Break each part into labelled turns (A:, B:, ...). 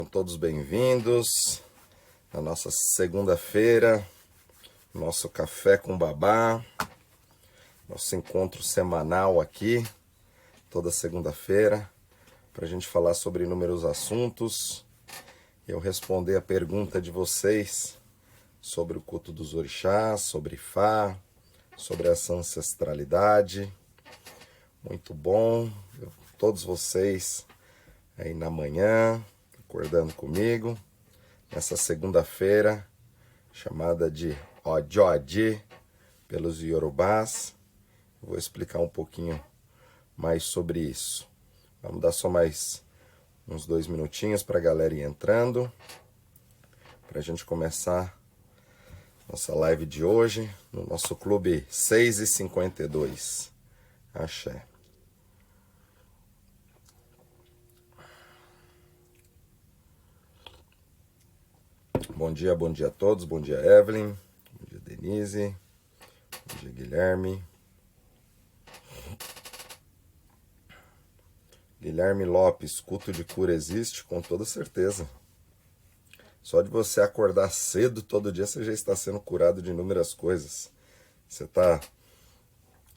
A: Sejam todos bem-vindos na nossa segunda-feira, nosso Café com Babá, nosso encontro semanal aqui, toda segunda-feira, para a gente falar sobre inúmeros assuntos. Eu responder a pergunta de vocês sobre o culto dos orixás, sobre Ifá, sobre essa ancestralidade. Muito bom, todos vocês aí na manhã, acordando comigo, nessa segunda-feira, chamada de Ojodi pelos Yorubás. Vou explicar um pouquinho mais sobre isso. Vamos dar só mais uns 2 minutinhos para a galera ir entrando, para a gente começar nossa live de hoje, no nosso clube 6h52. Axé. Bom dia a todos. Bom dia, Evelyn. Bom dia, Denise. Bom dia, Guilherme. Guilherme Lopes, culto de cura existe? Com toda certeza. Só de você acordar cedo todo dia, você já está sendo curado de inúmeras coisas. Você está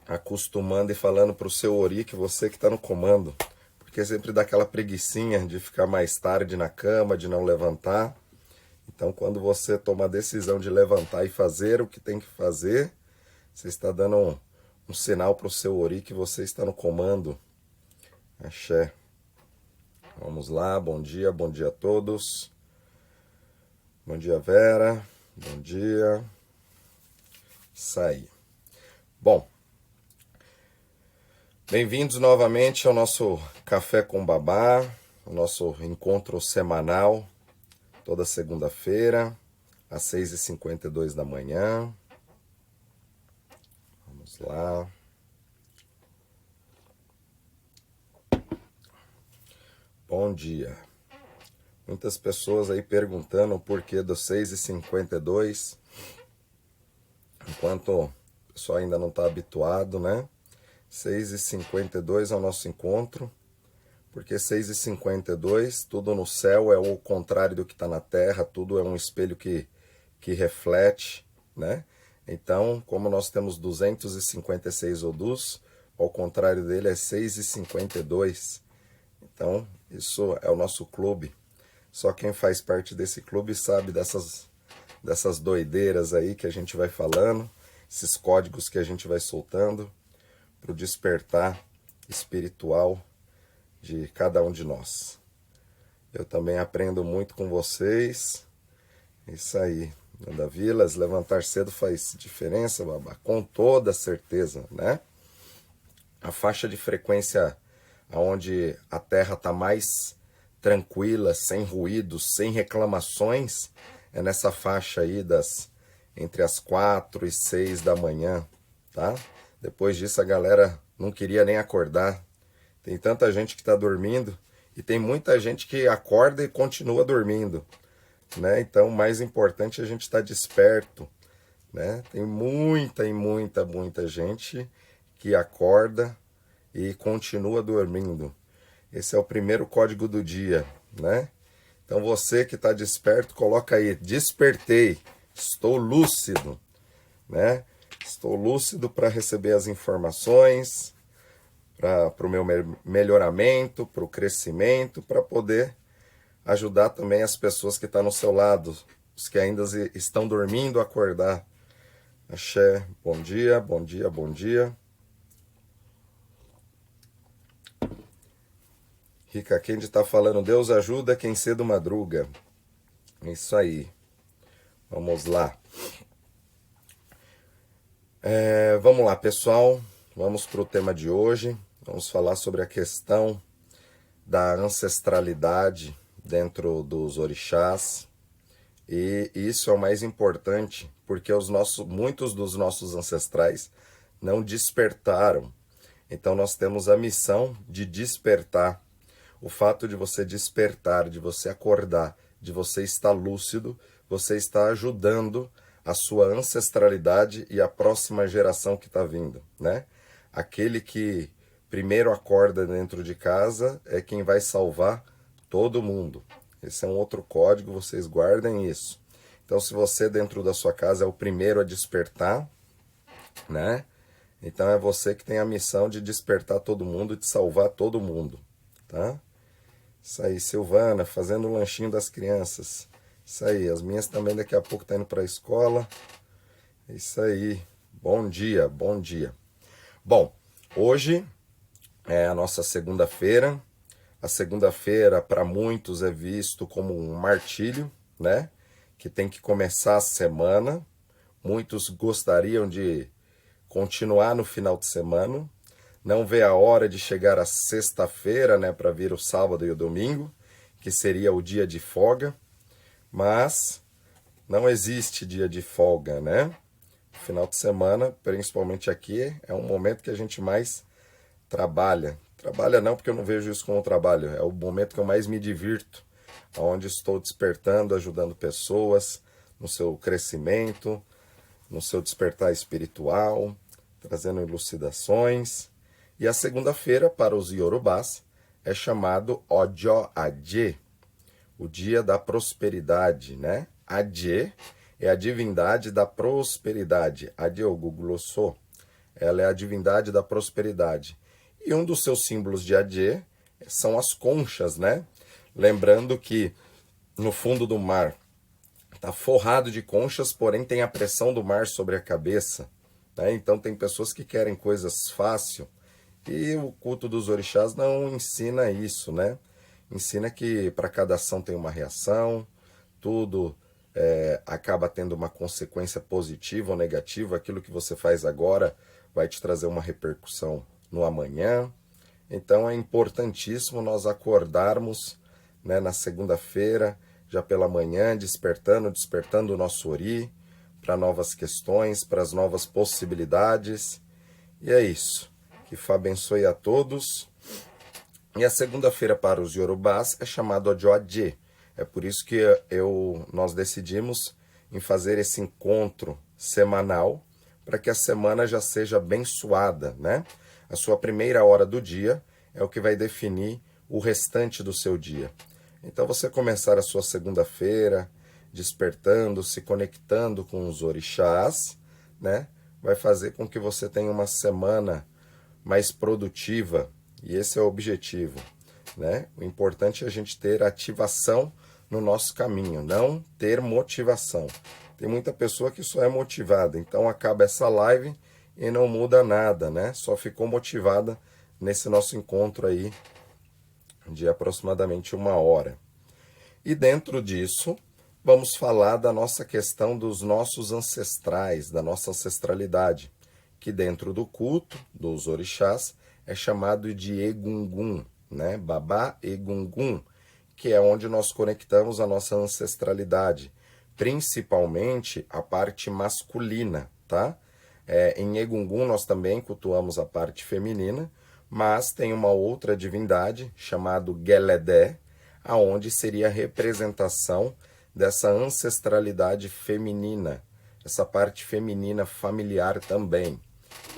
A: acostumando e falando para o seu ori que você que está no comando. Porque sempre dá aquela preguicinha de ficar mais tarde na cama, de não levantar. Então, quando você toma a decisão de levantar e fazer o que tem que fazer, você está dando um sinal para o seu ori que você está no comando. Axé. Vamos lá, bom dia a todos. Bom dia, Vera. Bom dia. Isso aí. Bom, bem-vindos novamente ao nosso Café com Babá, o nosso encontro semanal, toda segunda-feira, às 6h52 da manhã. Vamos lá. Bom dia. Muitas pessoas aí perguntando o porquê do 6h52, enquanto o pessoal ainda não está habituado, né? 6h52 é o nosso encontro, porque 6h52, tudo no céu é o contrário do que está na terra, tudo é um espelho que reflete, né? Então, como nós temos 256 odus, ao contrário dele é 6h52. Então, isso é o nosso clube. Só quem faz parte desse clube sabe dessas doideiras aí que a gente vai falando, esses códigos que a gente vai soltando para o despertar espiritual de cada um de nós. Eu também aprendo muito com vocês. Isso aí. Nanda Vilas, levantar cedo faz diferença, babá? Com toda certeza, né? A faixa de frequência onde a Terra está mais tranquila, sem ruídos, sem reclamações, é nessa faixa aí entre as 4 e 6 da manhã, tá? Depois disso a galera não queria nem acordar. Tem tanta gente que está dormindo e tem muita gente que acorda e continua dormindo, né? Então, o mais importante é a gente estar desperto, né? Tem muita gente que acorda e continua dormindo. Esse é o primeiro código do dia, né? Então você que está desperto, coloca aí, despertei, estou lúcido, né? Estou lúcido para receber as informações, para o meu melhoramento, para o crescimento, para poder ajudar também as pessoas que estão no seu lado, os que ainda estão dormindo, acordar. Axé, bom dia. Rica Kendi está falando, Deus ajuda quem cedo madruga. Isso aí. Vamos lá. Vamos lá, pessoal. Vamos para o tema de hoje. Vamos falar sobre a questão da ancestralidade dentro dos orixás. E isso é o mais importante, porque muitos dos nossos ancestrais não despertaram. Então nós temos a missão de despertar. O fato de você despertar, de você acordar, de você estar lúcido, você está ajudando a sua ancestralidade e a próxima geração que está vindo, né? Aquele que primeiro acorda dentro de casa é quem vai salvar todo mundo. Esse é um outro código, vocês guardem isso. Então, se você dentro da sua casa é o primeiro a despertar, né? Então é você que tem a missão de despertar todo mundo, de salvar todo mundo, tá? Isso aí, Silvana, fazendo o lanchinho das crianças. Isso aí, as minhas também daqui a pouco tá indo para a escola. Isso aí. Bom dia, bom dia. Bom, hoje é a nossa segunda-feira. A segunda-feira, para muitos, é visto como um martírio, né? Que tem que começar a semana. Muitos gostariam de continuar no final de semana. Não vê a hora de chegar a sexta-feira, né? Para vir o sábado e o domingo, que seria o dia de folga. Mas não existe dia de folga, né? Final de semana, principalmente aqui, é um momento que a gente mais trabalha. Trabalha não, porque eu não vejo isso como trabalho. É o momento que eu mais me divirto, onde estou despertando, ajudando pessoas no seu crescimento, no seu despertar espiritual, trazendo elucidações. E a segunda-feira, para os Yorubás, é chamado Ọjọ́ Ajé, o dia da prosperidade, né? Ajé é a divindade da prosperidade. Ajé Ogugloso, ela é a divindade da prosperidade. E um dos seus símbolos de Ajé são as conchas, né? Lembrando que no fundo do mar está forrado de conchas, porém tem a pressão do mar sobre a cabeça, né? Então tem pessoas que querem coisas fácil e o culto dos orixás não ensina isso, né? Ensina que para cada ação tem uma reação, tudo acaba tendo uma consequência positiva ou negativa. Aquilo que você faz agora vai te trazer uma repercussão no amanhã. Então é importantíssimo nós acordarmos, né, na segunda-feira, já pela manhã, despertando o nosso Ori para novas questões, para as novas possibilidades. E é isso. Que Fá abençoe a todos. E a segunda-feira para os Yorubás é chamado Ọjọ́ Ajé. É por isso que nós decidimos em fazer esse encontro semanal, para que a semana já seja abençoada, né? A sua primeira hora do dia é o que vai definir o restante do seu dia. Então você começar a sua segunda-feira despertando, se conectando com os orixás, né? Vai fazer com que você tenha uma semana mais produtiva, e esse é o objetivo, né? O importante é a gente ter ativação no nosso caminho, não ter motivação. Tem muita pessoa que só é motivada, então acaba essa live e não muda nada, né? Só ficou motivada nesse nosso encontro aí de aproximadamente 1 hora. E dentro disso, vamos falar da nossa questão dos nossos ancestrais, da nossa ancestralidade, que dentro do culto dos orixás é chamado de Egungun, né? Babá Egungun, que é onde nós conectamos a nossa ancestralidade, principalmente a parte masculina, tá? Em Egungun nós também cultuamos a parte feminina, mas tem uma outra divindade chamada Geledé, aonde seria a representação dessa ancestralidade feminina, essa parte feminina familiar também.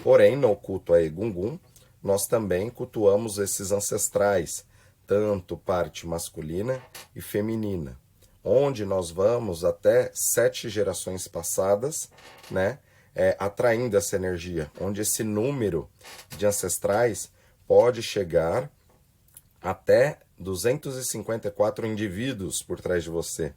A: Porém, no culto a Egungun, nós também cultuamos esses ancestrais, tanto parte masculina e feminina, onde nós vamos até 7 gerações passadas, né, atraindo essa energia, onde esse número de ancestrais pode chegar até 254 indivíduos por trás de você.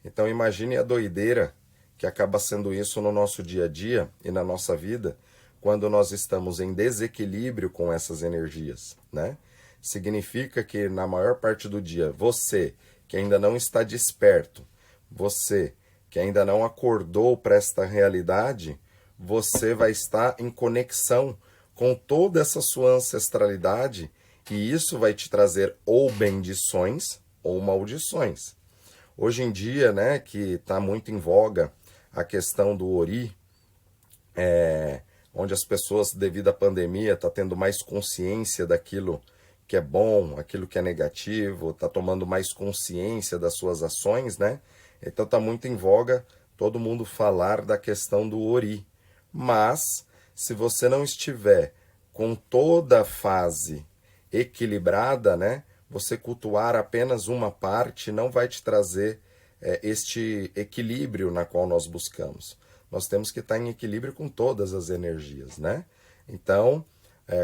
A: Então imagine a doideira que acaba sendo isso no nosso dia a dia e na nossa vida, quando nós estamos em desequilíbrio com essas energias, né? Significa que na maior parte do dia, você que ainda não está desperto, você que ainda não acordou para esta realidade, você vai estar em conexão com toda essa sua ancestralidade, e isso vai te trazer ou bendições ou maldições. Hoje em dia, né, que está muito em voga a questão do Ori, onde as pessoas, devido à pandemia, estão tendo mais consciência daquilo que é bom, aquilo que é negativo, está tomando mais consciência das suas ações, né? Então está muito em voga todo mundo falar da questão do Ori. Mas, se você não estiver com toda a fase equilibrada, né, você cultuar apenas uma parte não vai te trazer este equilíbrio na qual nós buscamos. Nós temos que estar em equilíbrio com todas as energias, né? Então,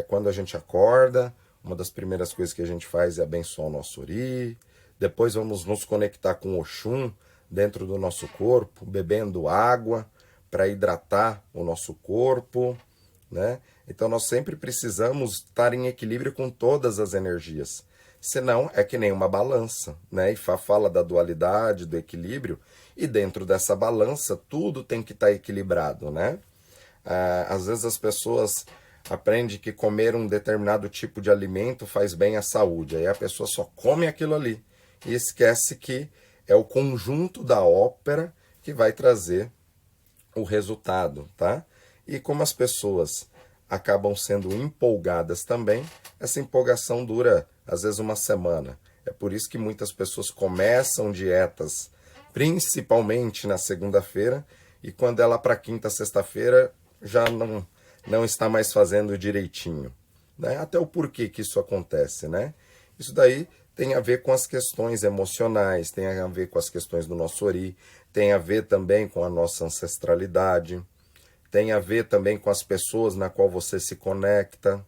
A: quando a gente acorda, uma das primeiras coisas que a gente faz é abençoar o nosso Ori, depois vamos nos conectar com o Oxum dentro do nosso corpo, bebendo água para hidratar o nosso corpo, né? Então nós sempre precisamos estar em equilíbrio com todas as energias. Senão é que nem uma balança, né? Ifá fala da dualidade, do equilíbrio, e dentro dessa balança tudo tem que estar equilibrado, né? Às vezes as pessoas aprendem que comer um determinado tipo de alimento faz bem à saúde, aí a pessoa só come aquilo ali e esquece que é o conjunto da ópera que vai trazer o resultado, tá? E como as pessoas acabam sendo empolgadas também, essa empolgação dura às vezes uma semana. É por isso que muitas pessoas começam dietas, principalmente na segunda-feira, e quando ela para quinta, sexta-feira, já não está mais fazendo direitinho, né? Até o porquê que isso acontece, né? Isso daí tem a ver com as questões emocionais, tem a ver com as questões do nosso Ori, tem a ver também com a nossa ancestralidade, tem a ver também com as pessoas na qual você se conecta.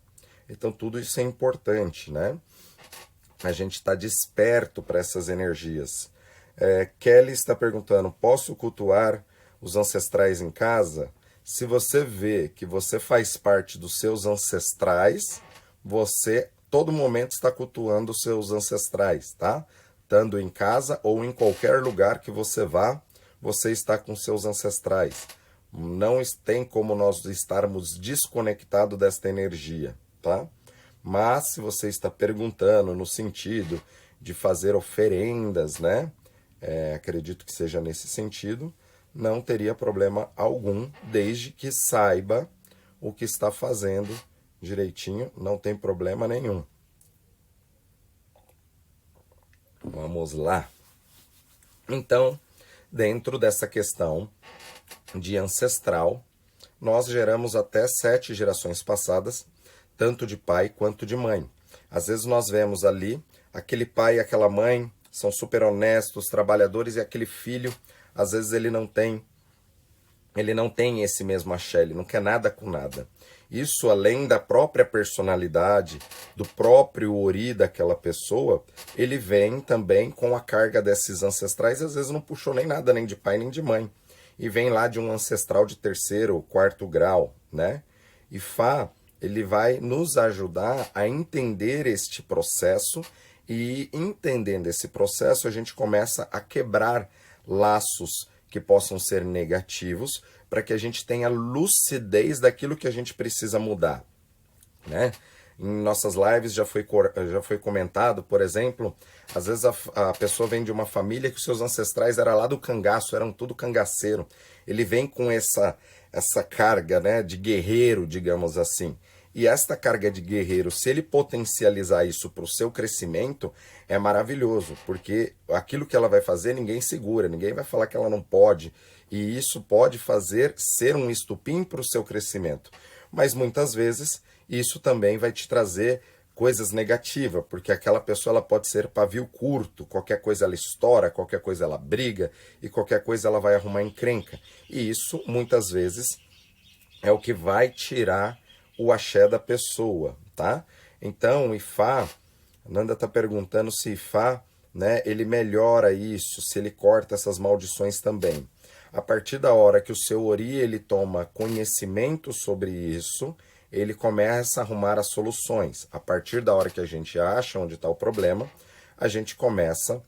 A: Então tudo isso é importante, né? A gente está desperto para essas energias. Kelly está perguntando, posso cultuar os ancestrais em casa? Se você vê que você faz parte dos seus ancestrais, você todo momento está cultuando os seus ancestrais, tá? Estando em casa ou em qualquer lugar que você vá, você está com seus ancestrais. Não tem como nós estarmos desconectados desta energia, tá? Mas se você está perguntando no sentido de fazer oferendas, né? Acredito que seja nesse sentido, não teria problema algum, desde que saiba o que está fazendo direitinho, não tem problema nenhum. Vamos lá. Então, dentro dessa questão de ancestral, nós geramos até 7 gerações passadas, tanto de pai quanto de mãe. Às vezes nós vemos ali, aquele pai e aquela mãe são super honestos, trabalhadores, e aquele filho, às vezes ele não tem esse mesmo axé, ele não quer nada com nada. Isso, além da própria personalidade, do próprio ori daquela pessoa, ele vem também com a carga desses ancestrais, às vezes não puxou nem nada, nem de pai nem de mãe. E vem lá de um ancestral de 3º ou 4º grau, né? E Fá, ele vai nos ajudar a entender este processo, e entendendo esse processo, a gente começa a quebrar laços que possam ser negativos, para que a gente tenha lucidez daquilo que a gente precisa mudar, né? Em nossas lives já foi comentado, por exemplo, às vezes a pessoa vem de uma família que os seus ancestrais eram lá do cangaço, eram tudo cangaceiro. Ele vem com essa carga, né, de guerreiro, digamos assim. E esta carga de guerreiro, se ele potencializar isso para o seu crescimento, é maravilhoso, porque aquilo que ela vai fazer ninguém segura, ninguém vai falar que ela não pode. E isso pode ser um estupim para o seu crescimento. Mas muitas vezes isso também vai te trazer coisas negativas, porque aquela pessoa ela pode ser pavio curto, qualquer coisa ela estoura, qualquer coisa ela briga, e qualquer coisa ela vai arrumar encrenca. E isso, muitas vezes, é o que vai tirar o axé da pessoa, tá? Então, o Ifá, Nanda está perguntando se Ifá, né, ele melhora isso, se ele corta essas maldições também. A partir da hora que o seu ori ele toma conhecimento sobre isso, ele começa a arrumar as soluções. A partir da hora que a gente acha onde está o problema, a gente começa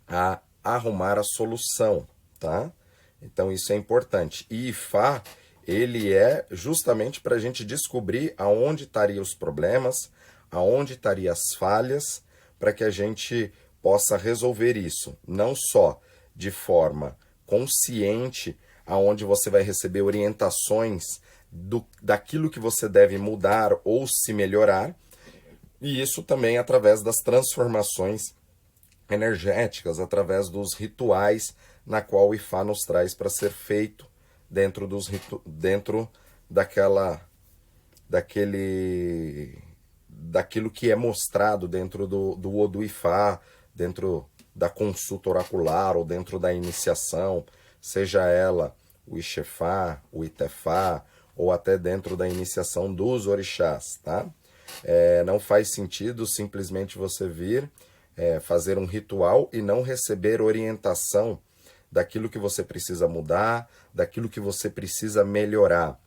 A: a arrumar a solução, tá? Então isso é importante. E Ifá, ele é justamente para a gente descobrir aonde estariam os problemas, aonde estariam as falhas, para que a gente possa resolver isso. Não só de forma consciente, aonde você vai receber orientações daquilo que você deve mudar ou se melhorar, e isso também através das transformações energéticas, através dos rituais na qual o Ifá nos traz para ser feito dentro daquilo que é mostrado dentro do Odu Ifá, dentro da consulta oracular ou dentro da iniciação, seja ela o Ixefá, o Itefá, ou até dentro da iniciação dos orixás, tá? Não faz sentido simplesmente você vir fazer um ritual e não receber orientação daquilo que você precisa mudar, daquilo que você precisa melhorar,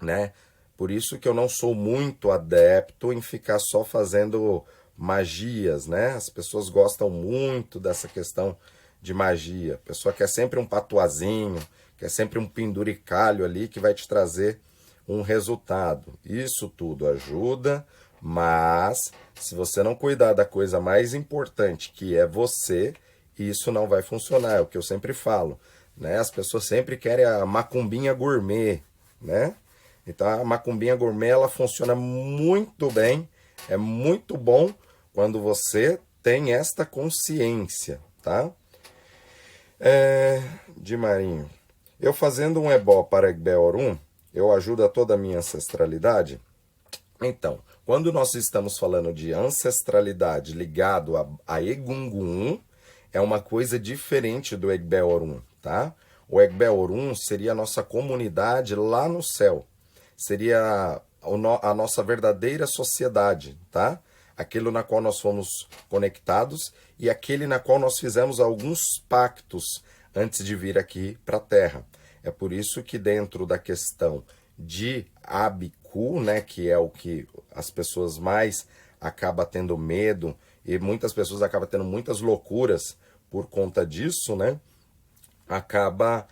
A: né? Por isso que eu não sou muito adepto em ficar só fazendo magias, né? As pessoas gostam muito dessa questão de magia. A pessoa quer sempre um patuazinho, quer sempre um penduricalho ali que vai te trazer um resultado. Isso tudo ajuda, mas se você não cuidar da coisa mais importante, que é você, isso não vai funcionar. É o que eu sempre falo, né? As pessoas sempre querem a macumbinha gourmet, né? Então a macumbinha gourmet ela funciona muito bem, é muito bom quando você tem esta consciência, tá? De Marinho. Eu fazendo um ebó para Egbé Orum, eu ajudo a toda a minha ancestralidade? Então, quando nós estamos falando de ancestralidade ligado a Egungun, é uma coisa diferente do Egbé Orum, tá? O Egbé Orum seria a nossa comunidade lá no céu. Seria a nossa verdadeira sociedade, tá? Aquilo na qual nós fomos conectados e aquele na qual nós fizemos alguns pactos antes de vir aqui para a Terra. É por isso que dentro da questão de Abiku, né, que é o que as pessoas mais acabam tendo medo e muitas pessoas acabam tendo muitas loucuras por conta disso, né? Acaba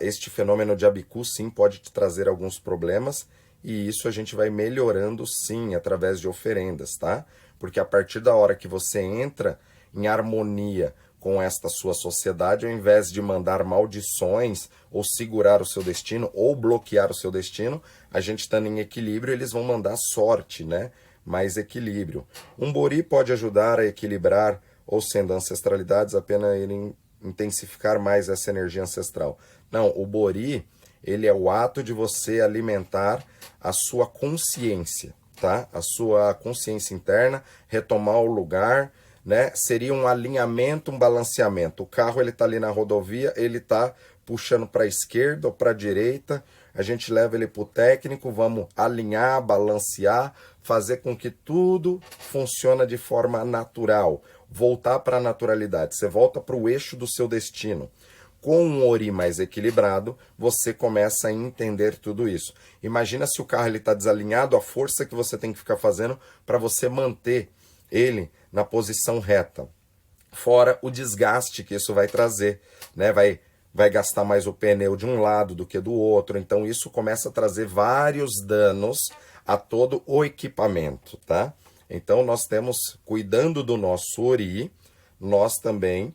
A: este fenômeno de Abiku sim pode te trazer alguns problemas e isso a gente vai melhorando sim através de oferendas, tá? Porque a partir da hora que você entra em harmonia com esta sua sociedade, ao invés de mandar maldições ou segurar o seu destino ou bloquear o seu destino, a gente estando em equilíbrio, eles vão mandar sorte, né? Mais equilíbrio. Um bori pode ajudar a equilibrar, ou sendo ancestralidades, apenas ele intensificar mais essa energia ancestral. Não, o bori, ele é o ato de você alimentar a sua consciência, tá? A sua consciência interna, retomar o lugar, né? Seria um alinhamento, um balanceamento. O carro ele tá ali na rodovia, ele tá puxando para a esquerda ou para a direita. A gente leva ele para o técnico, vamos alinhar, balancear, fazer com que tudo funcione de forma natural. Voltar para a naturalidade. Você volta para o eixo do seu destino. Com um ori mais equilibrado, você começa a entender tudo isso. Imagina se o carro está desalinhado, a força que você tem que ficar fazendo para você manter ele na posição reta. Fora o desgaste que isso vai trazer, né? Vai gastar mais o pneu de um lado do que do outro. Então isso começa a trazer vários danos a todo o equipamento, tá? Então nós temos, cuidando do nosso ori, nós também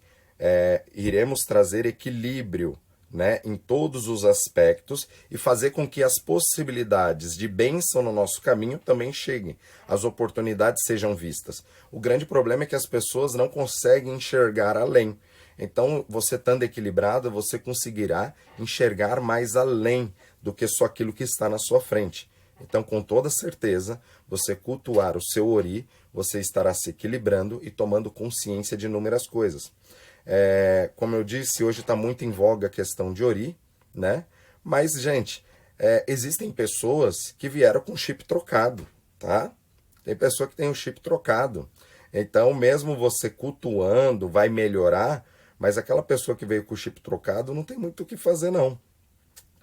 A: iremos trazer equilíbrio, né, em todos os aspectos e fazer com que as possibilidades de bênção no nosso caminho também cheguem, as oportunidades sejam vistas. O grande problema é que as pessoas não conseguem enxergar além. Então, você estando equilibrado, você conseguirá enxergar mais além do que só aquilo que está na sua frente. Então, com toda certeza, você cultuar o seu ori, você estará se equilibrando e tomando consciência de inúmeras coisas. Como eu disse, hoje está muito em voga a questão de ori, né? Mas, gente, existem pessoas que vieram com chip trocado, tá? Tem pessoa que tem o chip trocado. Então, mesmo você cultuando, vai melhorar, mas aquela pessoa que veio com o chip trocado não tem muito o que fazer, não,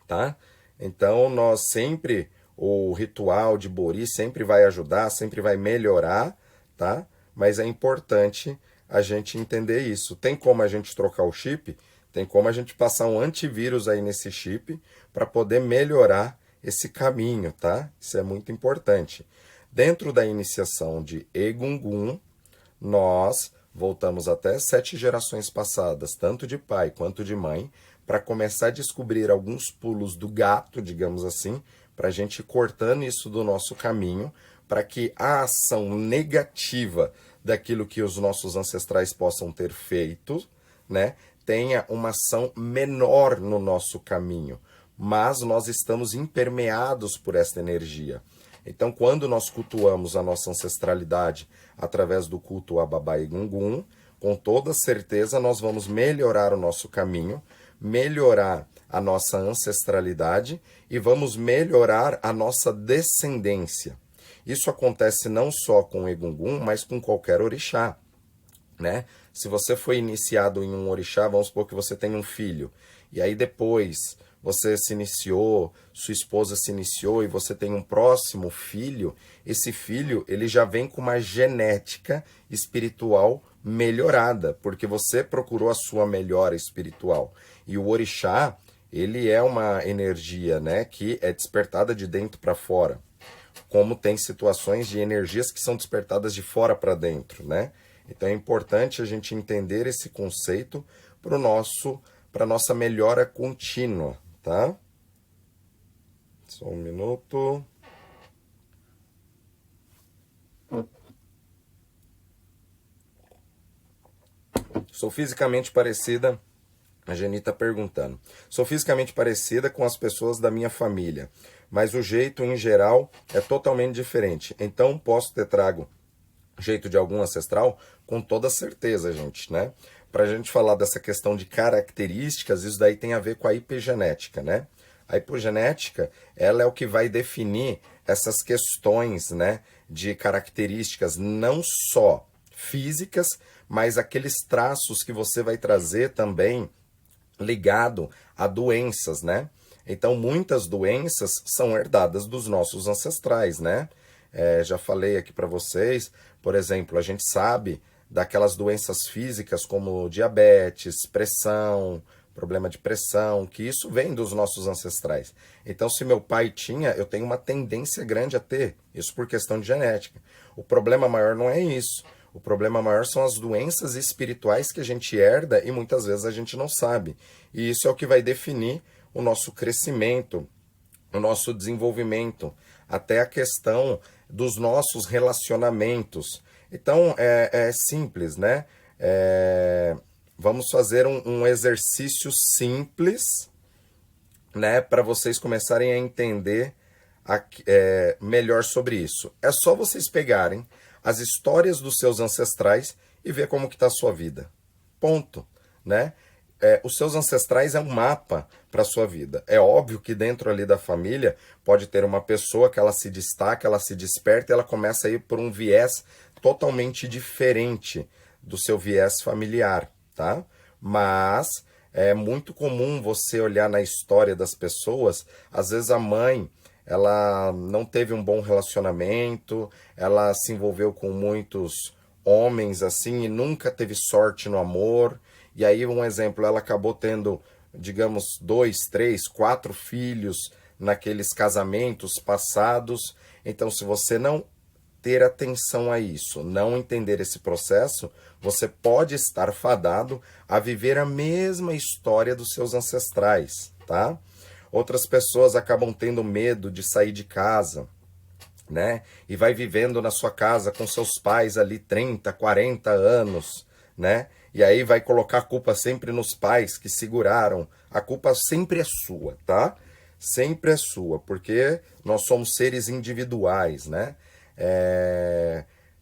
A: tá? Então, nós sempre, o ritual de bori sempre vai ajudar, sempre vai melhorar, tá? Mas é importante a gente entender isso. Tem como a gente trocar o chip? Tem como a gente passar um antivírus aí nesse chip para poder melhorar esse caminho, tá? Isso é muito importante. Dentro da iniciação de Egungun, nós voltamos até 7 gerações passadas, tanto de pai quanto de mãe, para começar a descobrir alguns pulos do gato, digamos assim, para a gente ir cortando isso do nosso caminho, para que a ação negativa daquilo que os nossos ancestrais possam ter feito, né, tenha uma ação menor no nosso caminho. Mas nós estamos impermeados por esta energia. Então, quando nós cultuamos a nossa ancestralidade através do culto a Babá Egungun, com toda certeza nós vamos melhorar o nosso caminho, melhorar a nossa ancestralidade e vamos melhorar a nossa descendência. Isso acontece não só com o Egungun, mas com qualquer orixá, né? Se você foi iniciado em um orixá, vamos supor que você tem um filho, e aí depois você se iniciou, sua esposa se iniciou e você tem um próximo filho, esse filho ele já vem com uma genética espiritual melhorada, porque você procurou a sua melhora espiritual. E o orixá, ele é uma energia, né, que é despertada de dentro para fora, como tem situações de energias que são despertadas de fora para dentro, né? Então é importante a gente entender esse conceito para a nossa melhora contínua, tá? Só um minuto. Sou fisicamente parecida, a Geni está perguntando. Sou fisicamente parecida com as pessoas da minha família, mas o jeito em geral é totalmente diferente. Então posso ter trago jeito de algum ancestral? Com toda certeza, gente, né? Para a gente falar dessa questão de características, isso daí tem a ver com a hipogenética, né? A hipogenética, ela é o que vai definir essas questões, né, de características não só físicas, mas aqueles traços que você vai trazer também ligado a doenças, né? Então, muitas doenças são herdadas dos nossos ancestrais, né? Já falei aqui para vocês, por exemplo, a gente sabe daquelas doenças físicas como diabetes, pressão, problema de pressão, que isso vem dos nossos ancestrais. Então, se meu pai tinha, eu tenho uma tendência grande a ter, isso por questão de genética. O problema maior não é isso. O problema maior são as doenças espirituais que a gente herda e muitas vezes a gente não sabe. E isso é o que vai definir o nosso crescimento, o nosso desenvolvimento, até a questão dos nossos relacionamentos. Então, é simples, né? Vamos fazer um exercício simples, né, para vocês começarem a entender melhor sobre isso. É só vocês pegarem as histórias dos seus ancestrais e ver como que está a sua vida. Ponto, né? Os seus ancestrais é um mapa para a sua vida. É óbvio que dentro ali da família pode ter uma pessoa que ela se destaca, ela se desperta e ela começa a ir por um viés totalmente diferente do seu viés familiar, tá? Mas é muito comum você olhar na história das pessoas, às vezes a mãe, ela não teve um bom relacionamento, ela se envolveu com muitos homens assim e nunca teve sorte no amor. E aí, um exemplo, ela acabou tendo, digamos, 2, 3, 4 filhos naqueles casamentos passados. Então, se você não ter atenção a isso, não entender esse processo, você pode estar fadado a viver a mesma história dos seus ancestrais, tá? Outras pessoas acabam tendo medo de sair de casa, né? E vai vivendo na sua casa com seus pais ali 30, 40 anos, né? E aí vai colocar a culpa sempre nos pais que seguraram. A culpa sempre é sua, tá? Sempre é sua, porque nós somos seres individuais, né?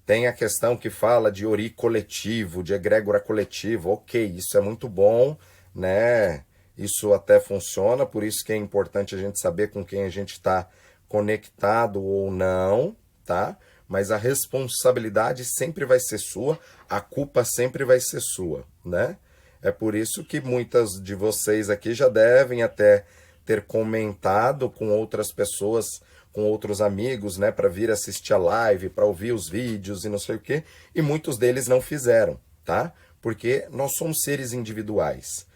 A: Tem a questão que fala de ori coletivo, de egrégora coletiva. Ok, isso é muito bom, né? Isso até funciona, por isso que é importante a gente saber com quem a gente está conectado ou não, tá? Mas a responsabilidade sempre vai ser sua, a culpa sempre vai ser sua, né? É por isso que muitas de vocês aqui já devem até ter comentado com outras pessoas, com outros amigos, né, para vir assistir a live, para ouvir os vídeos e não sei o quê, e muitos deles não fizeram, tá? Porque nós somos seres individuais.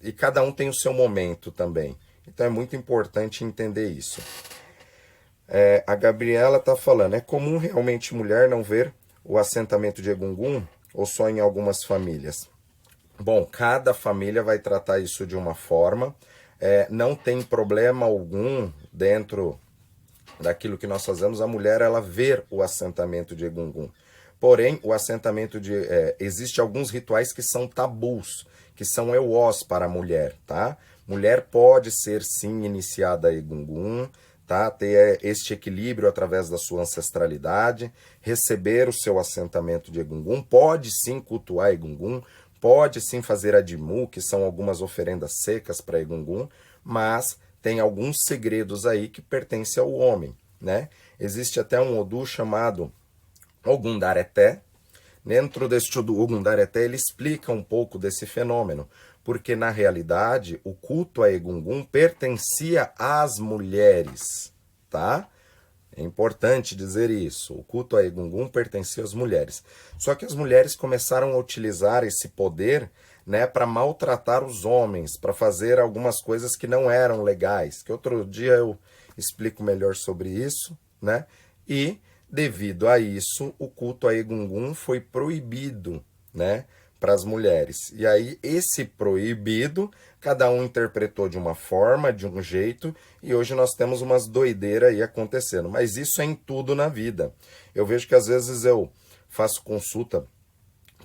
A: E cada um tem o seu momento também. Então é muito importante entender isso. A Gabriela está falando, é comum realmente mulher não ver o assentamento de Egungun ou só em algumas famílias? Bom, cada família vai tratar isso de uma forma. Não tem problema algum dentro daquilo que nós fazemos, a mulher ela ver o assentamento de Egungun. Porém, o assentamento de... existe alguns rituais que são tabus, que são euós para a mulher, tá? Mulher pode ser sim iniciada a Egungun, tá? Ter este equilíbrio através da sua ancestralidade, receber o seu assentamento de Egungun, pode sim cultuar Egungun, pode sim fazer Adimu, que são algumas oferendas secas para Egungun, mas tem alguns segredos aí que pertencem ao homem, né? Existe até um Odu chamado Ogundareté. Dentro deste Ogundareté ele explica um pouco desse fenômeno, porque na realidade o culto a Egungun pertencia às mulheres, tá? É importante dizer isso. O culto a Egungun pertencia às mulheres. Só que as mulheres começaram a utilizar esse poder, né, para maltratar os homens, para fazer algumas coisas que não eram legais. Que outro dia eu explico melhor sobre isso, né? E devido a isso, o culto a Egungun foi proibido, né, para as mulheres. E aí, esse proibido, cada um interpretou de uma forma, de um jeito, e hoje nós temos umas doideiras aí acontecendo. Mas isso é em tudo na vida. Eu vejo que às vezes eu faço consulta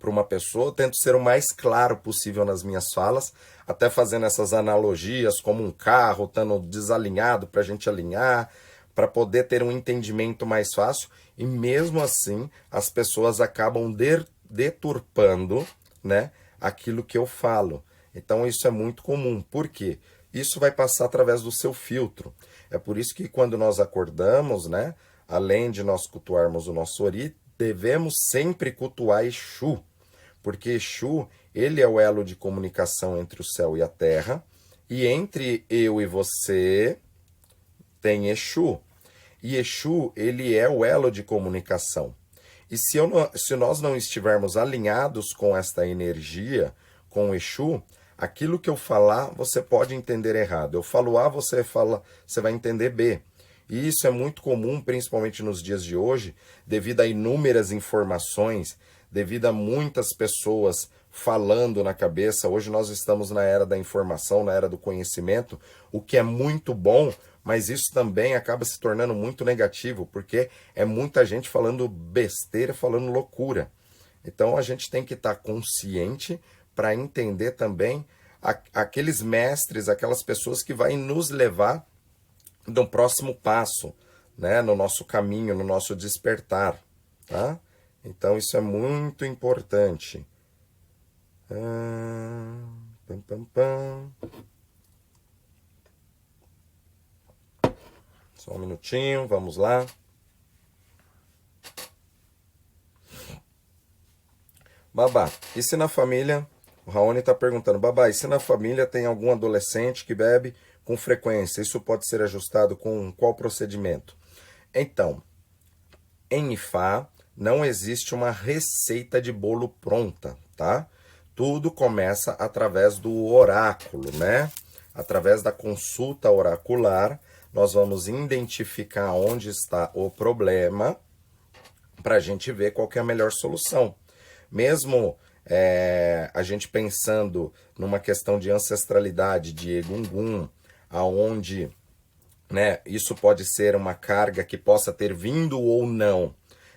A: para uma pessoa, eu tento ser o mais claro possível nas minhas falas, até fazendo essas analogias, como um carro estando desalinhado para a gente alinhar, para poder ter um entendimento mais fácil, e mesmo assim as pessoas acabam deturpando, né, aquilo que eu falo. Então isso é muito comum. Por quê? Isso vai passar através do seu filtro. É por isso que quando nós acordamos, né, além de nós cultuarmos o nosso Ori, devemos sempre cultuar Exu, porque Exu, ele é o elo de comunicação entre o céu e a terra, e entre eu e você tem Exu. E Exu, ele é o elo de comunicação. E se nós não estivermos alinhados com esta energia, com o Exu, aquilo que eu falar, você pode entender errado. Eu falo A, você vai entender B. E isso é muito comum, principalmente nos dias de hoje, devido a inúmeras informações, devido a muitas pessoas falando na cabeça. Hoje nós estamos na era da informação, na era do conhecimento, o que é muito bom, mas isso também acaba se tornando muito negativo, porque é muita gente falando besteira, falando loucura. Então a gente tem que estar consciente para entender também aqueles mestres, aquelas pessoas que vão nos levar do próximo passo, né, no nosso caminho, no nosso despertar, tá? Então isso é muito importante. Pam, pam, pam. Só um minutinho, vamos lá. Babá, e se na família, o Raoni está perguntando, Babá, e se na família tem algum adolescente que bebe com frequência, isso pode ser ajustado com qual procedimento? Então, em Ifá não existe uma receita de bolo pronta, tá? Tudo começa através do oráculo, né? Através da consulta oracular, nós vamos identificar onde está o problema para a gente ver qual que é a melhor solução. Mesmo a gente pensando numa questão de ancestralidade de Egungun, aonde, né, isso pode ser uma carga que possa ter vindo ou não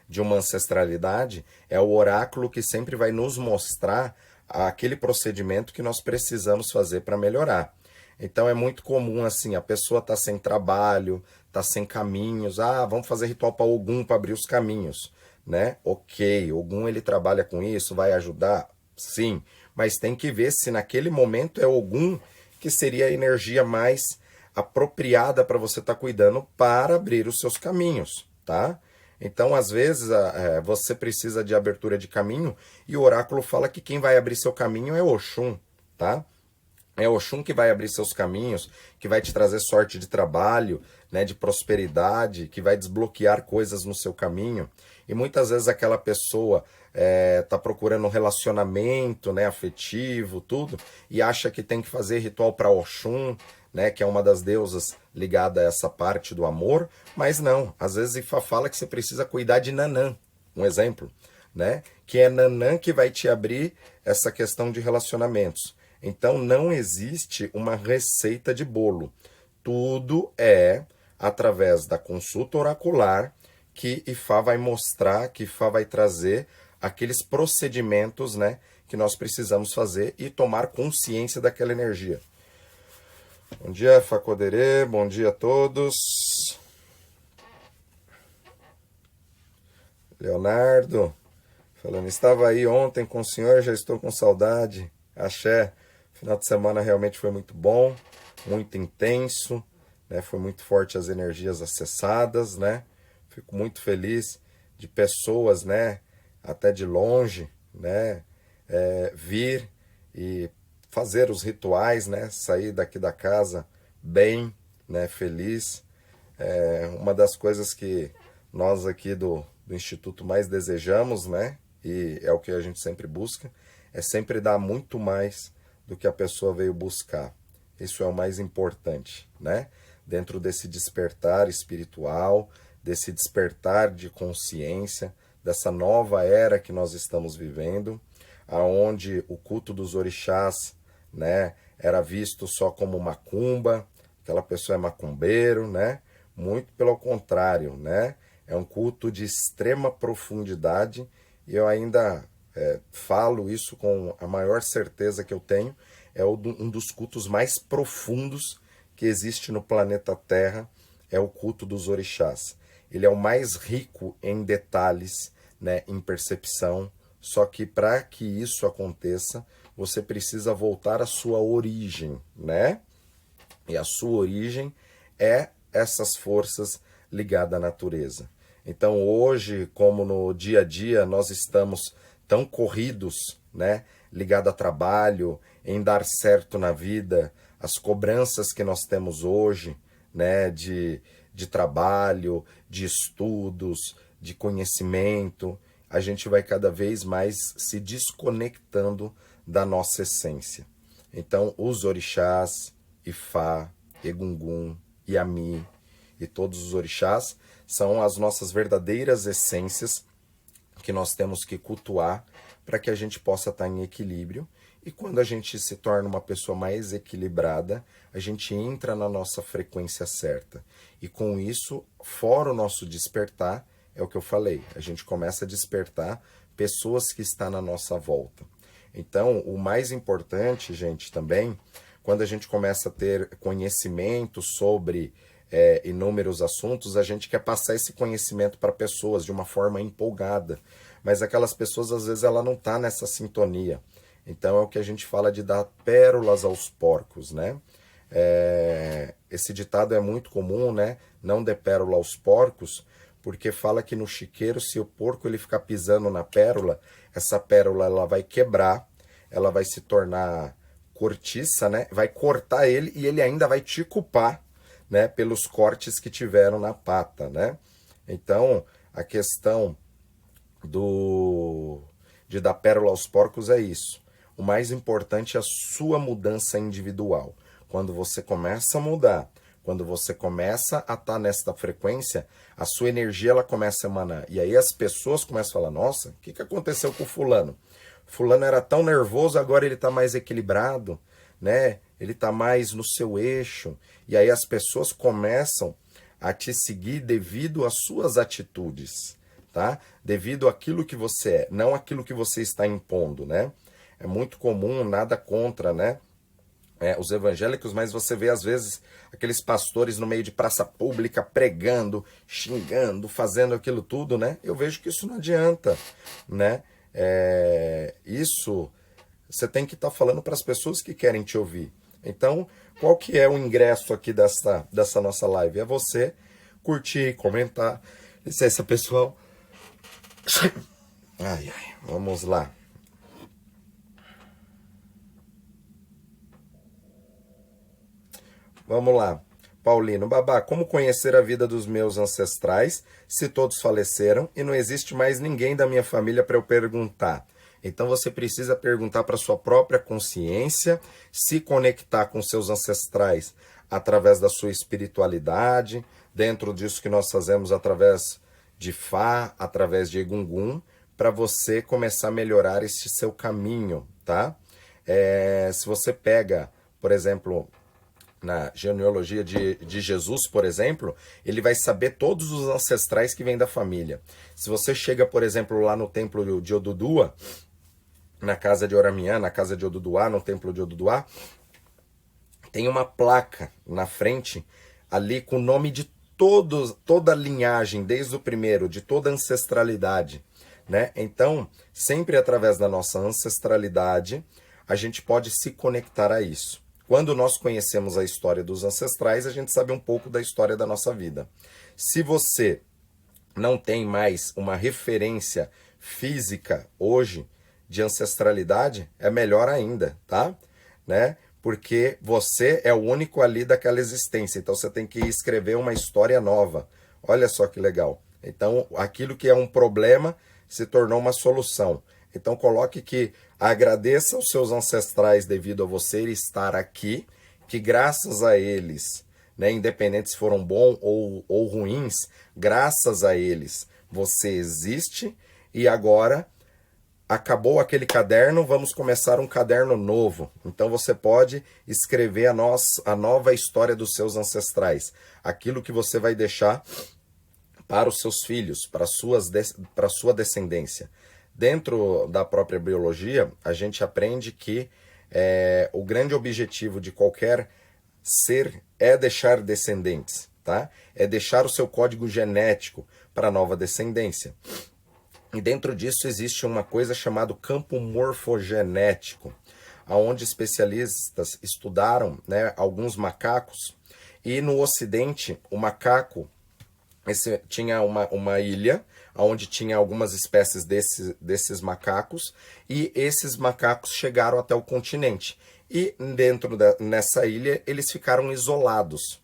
A: de uma ancestralidade, é o oráculo que sempre vai nos mostrar aquele procedimento que nós precisamos fazer para melhorar. Então é muito comum assim, a pessoa tá sem trabalho, tá sem caminhos, vamos fazer ritual para Ogum para abrir os caminhos, né? Ok, Ogum ele trabalha com isso, vai ajudar? Sim, mas tem que ver se naquele momento é Ogum que seria a energia mais apropriada para você estar cuidando para abrir os seus caminhos, tá? Então, às vezes, você precisa de abertura de caminho e o oráculo fala que quem vai abrir seu caminho é Oxum, tá? É Oxum que vai abrir seus caminhos, que vai te trazer sorte de trabalho, né, de prosperidade, que vai desbloquear coisas no seu caminho. E muitas vezes aquela pessoa tá procurando um relacionamento, né, afetivo, tudo, e acha que tem que fazer ritual para Oxum, né, que é uma das deusas ligada a essa parte do amor, mas não. Às vezes Ifá fala que você precisa cuidar de Nanã, um exemplo, né, que é Nanã que vai te abrir essa questão de relacionamentos. Então não existe uma receita de bolo. Tudo é através da consulta oracular que Ifá vai mostrar, que Ifá vai trazer aqueles procedimentos, né, que nós precisamos fazer e tomar consciência daquela energia. Bom dia, Facoderê, bom dia a todos. Leonardo, falando, estava aí ontem com o senhor, já estou com saudade. Axé, final de semana realmente foi muito bom, muito intenso, né? Foi muito forte as energias acessadas, né? Fico muito feliz de pessoas, né? Até de longe, né? Vir e fazer os rituais, né? Sair daqui da casa bem, né? Feliz. Uma das coisas que nós aqui do Instituto mais desejamos, né? E é o que a gente sempre busca, é sempre dar muito mais do que a pessoa veio buscar. Isso é o mais importante, né? Dentro desse despertar espiritual, desse despertar de consciência, dessa nova era que nós estamos vivendo, aonde o culto dos orixás, né, era visto só como macumba, aquela pessoa é macumbeiro, né? Muito pelo contrário, né? É um culto de extrema profundidade e eu ainda falo isso com a maior certeza que eu tenho. É um dos cultos mais profundos que existe no planeta Terra, é o culto dos orixás. Ele é o mais rico em detalhes, né, em percepção, só que para que isso aconteça, você precisa voltar à sua origem, né? E a sua origem é essas forças ligadas à natureza. Então hoje, como no dia a dia, nós estamos tão corridos, né? Ligado a trabalho, em dar certo na vida, as cobranças que nós temos hoje, né? De trabalho, de estudos, de conhecimento, a gente vai cada vez mais se desconectando da nossa essência. Então, os orixás, Ifá, Egungun, Yami e todos os orixás são as nossas verdadeiras essências que nós temos que cultuar para que a gente possa estar em equilíbrio. E quando a gente se torna uma pessoa mais equilibrada, a gente entra na nossa frequência certa. E com isso, fora o nosso despertar, é o que eu falei, a gente começa a despertar pessoas que estão na nossa volta. Então, o mais importante, gente, também, quando a gente começa a ter conhecimento sobre inúmeros assuntos, a gente quer passar esse conhecimento para pessoas de uma forma empolgada. Mas aquelas pessoas, às vezes, ela não está nessa sintonia. Então, é o que a gente fala de dar pérolas aos porcos, né? Esse ditado é muito comum, né? Não dê pérola aos porcos, porque fala que no chiqueiro, se o porco ele ficar pisando na pérola, essa pérola ela vai quebrar, ela vai se tornar cortiça, né? Vai cortar ele e ele ainda vai te culpar, né? Pelos cortes que tiveram na pata, né? Então, a questão de dar pérola aos porcos é isso. O mais importante é a sua mudança individual. Quando você começa a mudar, quando você começa a estar nesta frequência, a sua energia ela começa a emanar. E aí as pessoas começam a falar, nossa, o que aconteceu com o fulano? Fulano era tão nervoso, agora ele está mais equilibrado, né? Ele está mais no seu eixo. E aí as pessoas começam a te seguir devido às suas atitudes, tá? Devido àquilo que você é, não aquilo que você está impondo, né? É muito comum, nada contra, né? Os evangélicos, mas você vê às vezes aqueles pastores no meio de praça pública pregando, xingando, fazendo aquilo tudo, né? Eu vejo que isso não adianta, né? Isso você tem que estar falando para as pessoas que querem te ouvir. Então, qual que é o ingresso aqui dessa nossa live? É você curtir, comentar. Licença, pessoal. Ai, vamos lá. Vamos lá. Paulino, Babá, como conhecer a vida dos meus ancestrais se todos faleceram e não existe mais ninguém da minha família para eu perguntar? Então você precisa perguntar para sua própria consciência, se conectar com seus ancestrais através da sua espiritualidade, dentro disso que nós fazemos através de Fá, através de Egungun, para você começar a melhorar esse seu caminho, tá? Se você pega, por exemplo, na genealogia de Jesus, por exemplo, ele vai saber todos os ancestrais que vêm da família. Se você chega, por exemplo, lá no templo de Odudua, na casa de Oramiã, na casa de Oduduá, no templo de Oduduá, tem uma placa na frente ali com o nome de toda a linhagem, desde o primeiro, de toda a ancestralidade, né? Então, sempre através da nossa ancestralidade, a gente pode se conectar a isso. Quando nós conhecemos a história dos ancestrais, a gente sabe um pouco da história da nossa vida. Se você não tem mais uma referência física hoje de ancestralidade, é melhor ainda, tá? Né? Porque você é o único ali daquela existência, então você tem que escrever uma história nova. Olha só que legal. Então, aquilo que é um problema se tornou uma solução. Então, coloque que agradeça aos seus ancestrais devido a você estar aqui, que graças a eles, né, independente se foram bons ou ruins, graças a eles você existe e agora acabou aquele caderno, vamos começar um caderno novo. Então você pode escrever a nova história dos seus ancestrais, aquilo que você vai deixar para os seus filhos, para a sua descendência. Dentro da própria biologia, a gente aprende que o grande objetivo de qualquer ser é deixar descendentes, tá? É deixar o seu código genético para a nova descendência. E dentro disso existe uma coisa chamada campo morfogenético, onde especialistas estudaram, né, alguns macacos, e no Ocidente o macaco tinha uma ilha onde tinha algumas espécies desses macacos, e esses macacos chegaram até o continente. E nessa ilha eles ficaram isolados.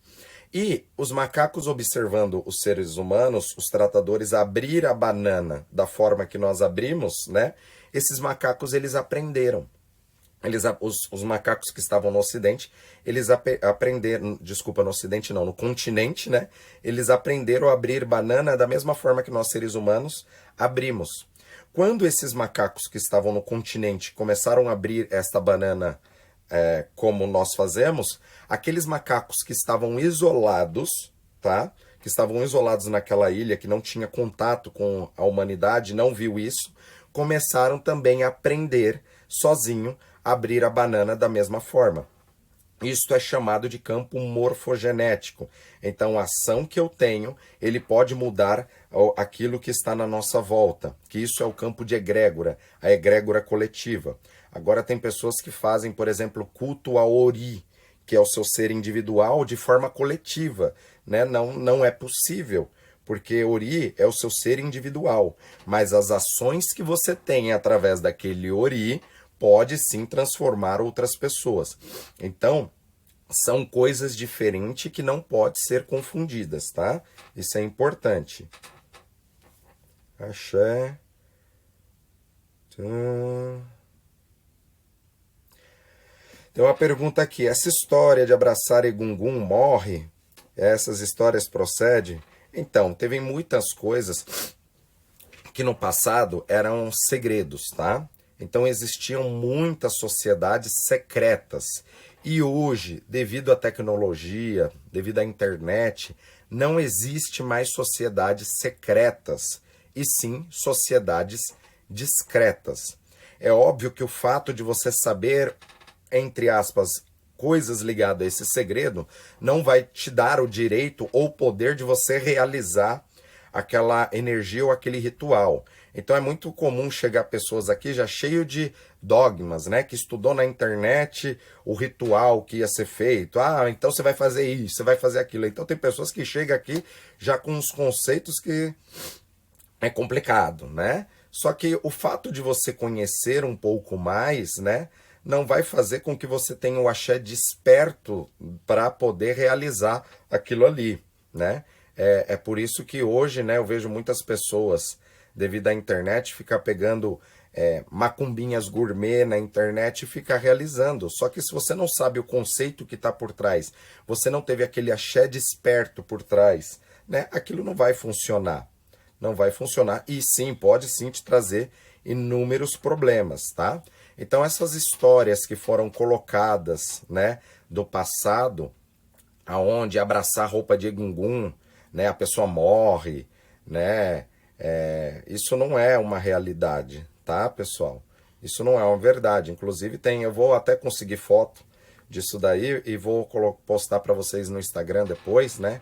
A: E os macacos, observando os seres humanos, os tratadores abrir a banana da forma que nós abrimos, né? Esses macacos eles aprenderam. Os macacos que estavam no Ocidente, eles aprenderam, desculpa, no Ocidente não, no continente, né? Eles aprenderam a abrir banana da mesma forma que nós seres humanos abrimos. Quando esses macacos que estavam no continente começaram a abrir esta banana como nós fazemos, aqueles macacos que estavam isolados, tá? Que estavam isolados naquela ilha, que não tinha contato com a humanidade, não viu isso, começaram também a aprender sozinho abrir a banana da mesma forma. Isto é chamado de campo morfogenético. Então, a ação que eu tenho, ele pode mudar aquilo que está na nossa volta, que isso é o campo de egrégora, a egrégora coletiva. Agora, tem pessoas que fazem, por exemplo, culto a Ori, que é o seu ser individual, de forma coletiva, né? Não é possível, porque Ori é o seu ser individual, mas as ações que você tem através daquele Ori pode sim transformar outras pessoas. Então, são coisas diferentes que não podem ser confundidas, tá? Isso é importante. Axé. Tem uma pergunta aqui. Essa história de abraçar Egungun morre? Essas histórias procedem? Então, teve muitas coisas que no passado eram segredos, tá? Então existiam muitas sociedades secretas. E hoje, devido à tecnologia, devido à internet, não existe mais sociedades secretas, e sim sociedades discretas. É óbvio que o fato de você saber, entre aspas, coisas ligadas a esse segredo, não vai te dar o direito ou o poder de você realizar aquela energia ou aquele ritual. Então é muito comum chegar pessoas aqui já cheio de dogmas, né? Que estudou na internet o ritual que ia ser feito. Ah, então você vai fazer isso, você vai fazer aquilo. Então tem pessoas que chegam aqui já com uns conceitos que é complicado, né? Só que o fato de você conhecer um pouco mais, né? Não vai fazer com que você tenha o axé desperto para poder realizar aquilo ali, né? É por isso que hoje, né, eu vejo muitas pessoas, devido à internet, ficar pegando macumbinhas gourmet na internet e ficar realizando. Só que se você não sabe o conceito que está por trás, você não teve aquele axé desperto por trás, né, aquilo não vai funcionar. Não vai funcionar e sim, pode sim te trazer inúmeros problemas, tá? Então essas histórias que foram colocadas, né, do passado, aonde abraçar roupa de Egungun, né, a pessoa morre, né, isso não é uma realidade, tá, pessoal? Isso não é uma verdade. Inclusive eu vou até conseguir foto disso daí e vou postar para vocês no Instagram depois, né?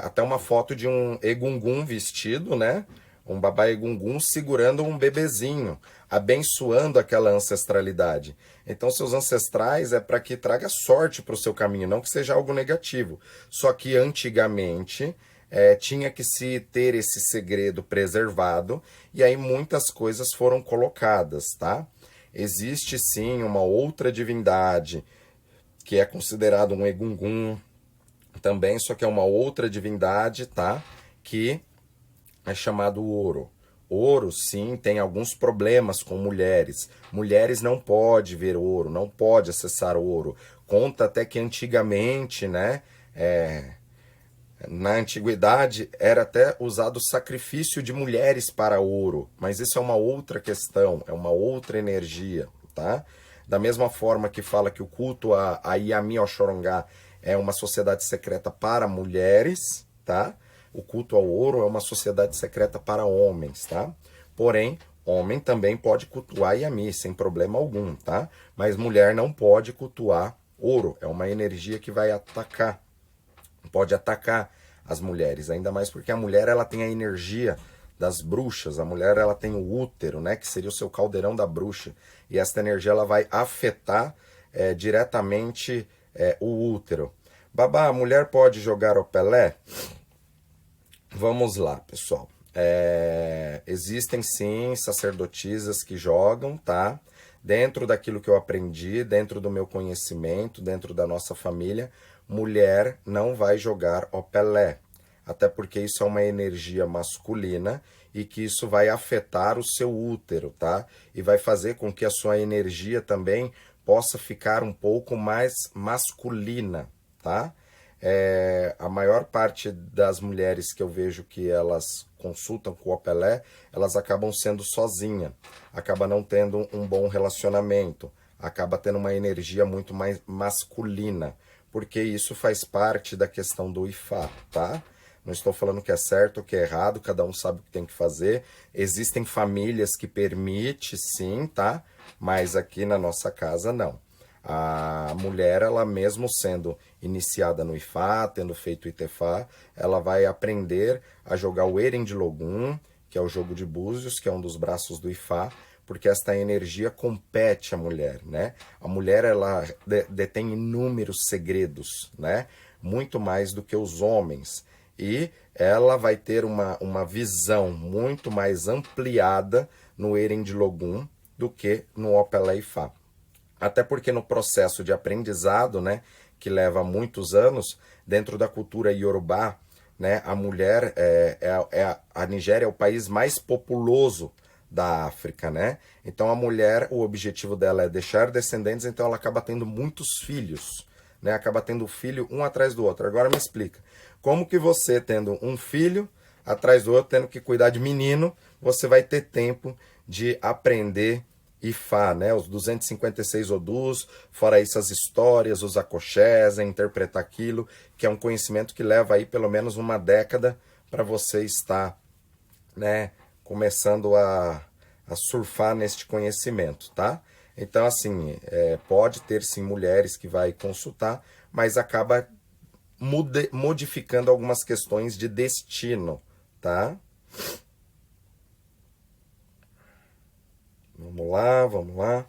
A: até uma foto de um egungun vestido, né? Um babá egungun segurando um bebezinho, abençoando aquela ancestralidade. Então, seus ancestrais é para que traga sorte para o seu caminho, não que seja algo negativo. Só que antigamente tinha que se ter esse segredo preservado, e aí muitas coisas foram colocadas, tá? Existe sim uma outra divindade que é considerado um egungun também, só que é uma outra divindade, tá? Que é chamado ouro. Ouro, sim, tem alguns problemas com mulheres. Mulheres não pode ver ouro, não pode acessar ouro. Conta até que antigamente, né? Na antiguidade era até usado sacrifício de mulheres para ouro, mas isso é uma outra questão, é uma outra energia, tá? Da mesma forma que fala que o culto a Yami Oxorongá é uma sociedade secreta para mulheres, tá? O culto ao ouro é uma sociedade secreta para homens, tá? Porém, homem também pode cultuar Yami sem problema algum, tá? Mas mulher não pode cultuar ouro, é uma energia que vai atacar, pode atacar as mulheres, ainda mais porque a mulher ela tem a energia das bruxas, a mulher ela tem o útero, né, que seria o seu caldeirão da bruxa, e essa energia ela vai afetar diretamente o útero. Babá, a mulher pode jogar o Pelé? Vamos lá, pessoal. Existem sim sacerdotisas que jogam, tá? Dentro daquilo que eu aprendi, dentro do meu conhecimento, dentro da nossa família, mulher não vai jogar o Pelé. Até porque isso é uma energia masculina e que isso vai afetar o seu útero, tá? E vai fazer com que a sua energia também possa ficar um pouco mais masculina, tá? A maior parte das mulheres que eu vejo que elas consultam com o Pelé, elas acabam sendo sozinha, acaba não tendo um bom relacionamento, acaba tendo uma energia muito mais masculina, porque isso faz parte da questão do Ifá, tá? Não estou falando que é certo ou que é errado, cada um sabe o que tem que fazer. Existem famílias que permitem, sim, tá? Mas aqui na nossa casa, não. A mulher, ela mesmo sendo iniciada no Ifá, tendo feito o Itefá, ela vai aprender a jogar o Erendilogum, que é o jogo de búzios, que é um dos braços do Ifá, porque esta energia compete à mulher, né? A mulher, ela detém inúmeros segredos, né? Muito mais do que os homens. E ela vai ter uma visão muito mais ampliada no Erendilogum do que no Opelé Ifá. Até porque no processo de aprendizado, né, que leva muitos anos, dentro da cultura iorubá, né, a mulher, a Nigéria é o país mais populoso da África, né? Então a mulher, o objetivo dela é deixar descendentes, então ela acaba tendo muitos filhos, né? Acaba tendo filho um atrás do outro. Agora me explica, como que você tendo um filho atrás do outro, tendo que cuidar de menino, você vai ter tempo de aprender Ifá, né? Os 256 odus, fora isso as histórias, os akoshés, interpretar aquilo, que é um conhecimento que leva aí pelo menos uma década para você estar, né, começando a surfar neste conhecimento, tá? Então, assim, pode ter sim mulheres que vai consultar, mas acaba modificando algumas questões de destino, tá? Vamos lá, vamos lá.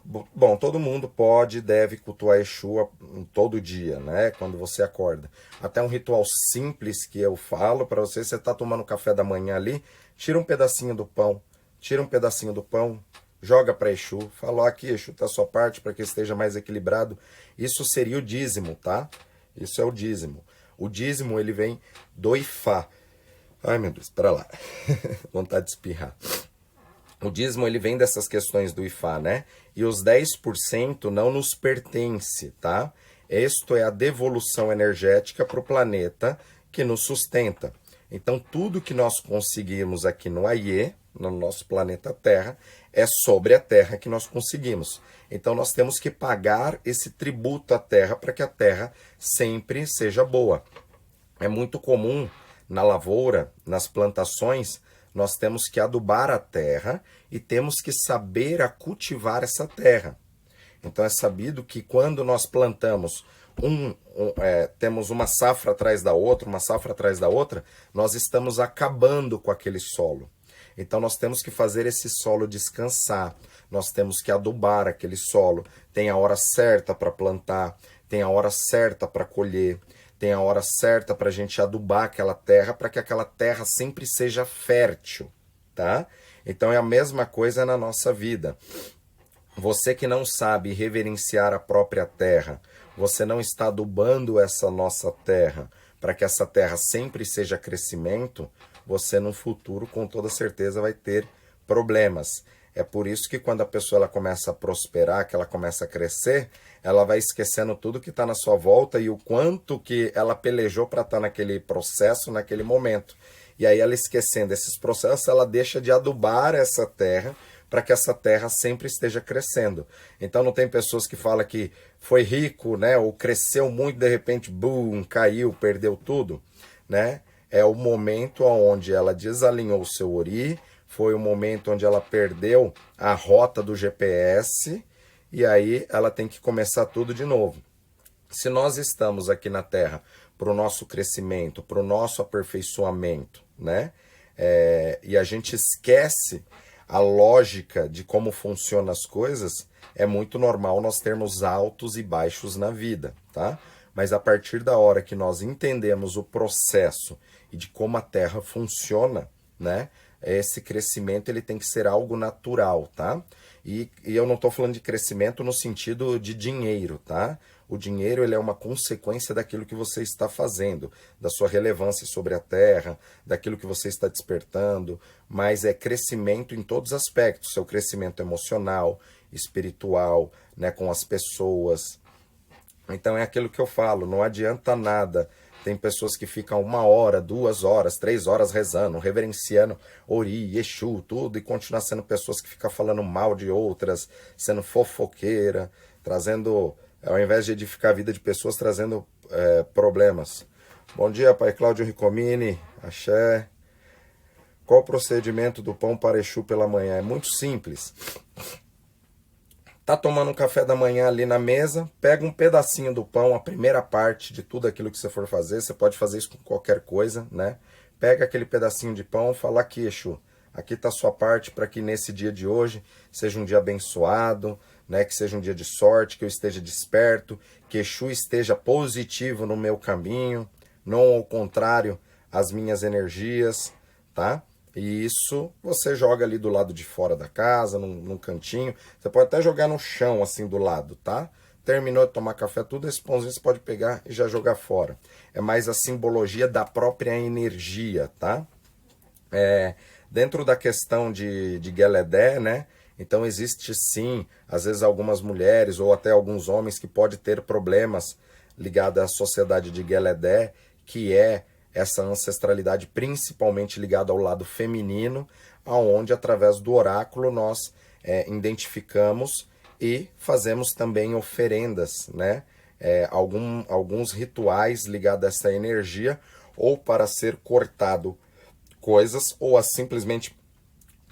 A: Bom, todo mundo pode e deve cultuar Exu todo dia, né? Quando você acorda. Até um ritual simples que eu falo para você, você tá tomando café da manhã ali, tira um pedacinho do pão, joga para Exu, fala, ó, aqui Exu tá a sua parte para que esteja mais equilibrado. Isso seria o dízimo, tá? Isso é o dízimo. O dízimo, ele vem do Ifá. Ai, meu Deus, para lá. Vontade de espirrar. O dízimo, ele vem dessas questões do Ifá, né? E os 10% não nos pertence, tá? Isto é a devolução energética para o planeta que nos sustenta. Então, tudo que nós conseguimos aqui no Aie, no nosso planeta Terra, é sobre a Terra que nós conseguimos. Então, nós temos que pagar esse tributo à Terra para que a Terra sempre seja boa. É muito comum na lavoura, nas plantações, nós temos que adubar a terra e temos que saber a cultivar essa terra. Então é sabido que quando nós plantamos temos uma safra atrás da outra, uma safra atrás da outra, nós estamos acabando com aquele solo. Então nós temos que fazer esse solo descansar, nós temos que adubar aquele solo. Tem a hora certa para plantar, tem a hora certa para colher, tem a hora certa para a gente adubar aquela terra, para que aquela terra sempre seja fértil, tá? Então é a mesma coisa na nossa vida. Você que não sabe reverenciar a própria terra, você não está adubando essa nossa terra para que essa terra sempre seja crescimento, você no futuro com toda certeza vai ter problemas. É por isso que quando a pessoa ela começa a prosperar, que ela começa a crescer, ela vai esquecendo tudo que está na sua volta e o quanto que ela pelejou para estar naquele processo, naquele momento. E aí ela esquecendo esses processos, ela deixa de adubar essa terra para que essa terra sempre esteja crescendo. Então não tem pessoas que falam que foi rico, né, ou cresceu muito, de repente, boom, caiu, perdeu tudo, né? É o momento onde ela desalinhou o seu ori, foi o momento onde ela perdeu a rota do GPS e aí ela tem que começar tudo de novo. Se nós estamos aqui na Terra para o nosso crescimento, para o nosso aperfeiçoamento, né? E a gente esquece a lógica de como funcionam as coisas, é muito normal nós termos altos e baixos na vida, tá? Mas a partir da hora que nós entendemos o processo e de como a Terra funciona, né? Esse crescimento ele tem que ser algo natural, tá? E eu não estou falando de crescimento no sentido de dinheiro, tá? O dinheiro ele é uma consequência daquilo que você está fazendo, da sua relevância sobre a Terra, daquilo que você está despertando, mas é crescimento em todos os aspectos, seu crescimento emocional, espiritual, né, com as pessoas. Então é aquilo que eu falo, não adianta nada. Tem pessoas que ficam 1 hora, 2 horas, 3 horas rezando, reverenciando Ori, Exu, tudo, e continuam sendo pessoas que ficam falando mal de outras, sendo fofoqueira, trazendo, ao invés de edificar a vida de pessoas, trazendo problemas. Bom dia, Pai Cláudio Ricomini, axé. Qual o procedimento do pão para Exu pela manhã? É muito simples. Tá tomando um café da manhã ali na mesa, pega um pedacinho do pão, a primeira parte de tudo aquilo que você for fazer, você pode fazer isso com qualquer coisa, né? Pega aquele pedacinho de pão, fala aqui, Exu, aqui tá a sua parte para que nesse dia de hoje seja um dia abençoado, né? Que seja um dia de sorte, que eu esteja desperto, que Exu esteja positivo no meu caminho, não ao contrário, as minhas energias, tá? E isso você joga ali do lado de fora da casa, num cantinho. Você pode até jogar no chão, assim, do lado, tá? Terminou de tomar café, tudo esse pãozinho você pode pegar e já jogar fora. É mais a simbologia da própria energia, tá? Dentro da questão de Geledé, né? Então existe sim, às vezes algumas mulheres ou até alguns homens que podem ter problemas ligados à sociedade de Geledé, que é essa ancestralidade principalmente ligada ao lado feminino, aonde através do oráculo nós identificamos e fazemos também oferendas, né? Alguns rituais ligados a essa energia, ou para ser cortado coisas, ou simplesmente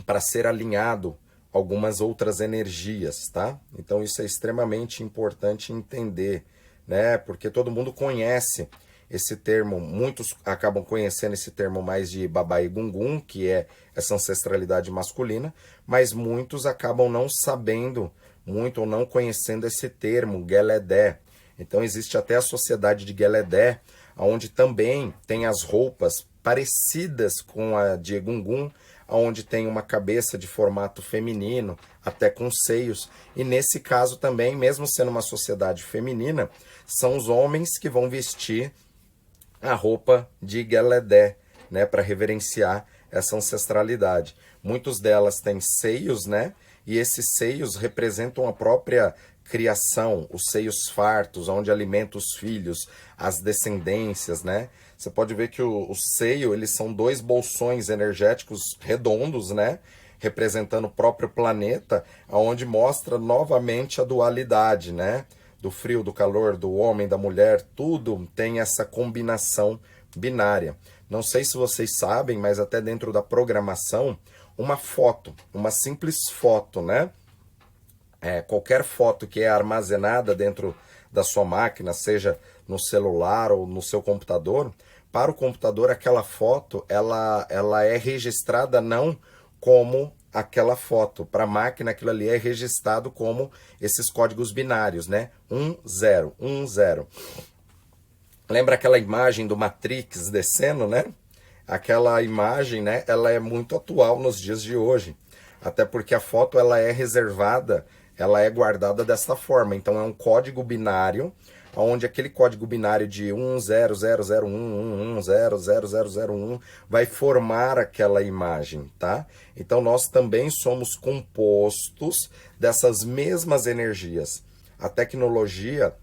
A: para ser alinhado algumas outras energias, tá? Então isso é extremamente importante entender, né? Porque todo mundo conhece esse termo, muitos acabam conhecendo esse termo mais de Babá e Gungun, que é essa ancestralidade masculina, mas muitos acabam não sabendo muito ou não conhecendo esse termo, Geledé. Então existe até a sociedade de Geledé, onde também tem as roupas parecidas com a de Gungun, onde tem uma cabeça de formato feminino, até com seios. E nesse caso também, mesmo sendo uma sociedade feminina, são os homens que vão vestir a roupa de Geledé, né, para reverenciar essa ancestralidade. Muitos delas têm seios, né, e esses seios representam a própria criação, os seios fartos, onde alimenta os filhos, as descendências, né? Você pode ver que o seio, eles são 2 bolsões energéticos redondos, né, representando o próprio planeta, onde mostra novamente a dualidade, né? Do frio, do calor, do homem, da mulher, tudo tem essa combinação binária. Não sei se vocês sabem, mas até dentro da programação, uma foto, uma simples foto, né? qualquer foto que é armazenada dentro da sua máquina, seja no celular ou no seu computador, para o computador aquela foto ela é registrada não como aquela foto. Para a máquina aquilo ali é registrado como esses códigos binários, né? 1, 0, 1, 0. Lembra aquela imagem do Matrix descendo, né? Aquela imagem, né? Ela é muito atual nos dias de hoje. Até porque a foto ela é reservada, ela é guardada dessa forma. Então é um código binário, onde aquele código binário de 1000111000001 vai formar aquela imagem, tá? Então nós também somos compostos dessas mesmas energias. A tecnologia,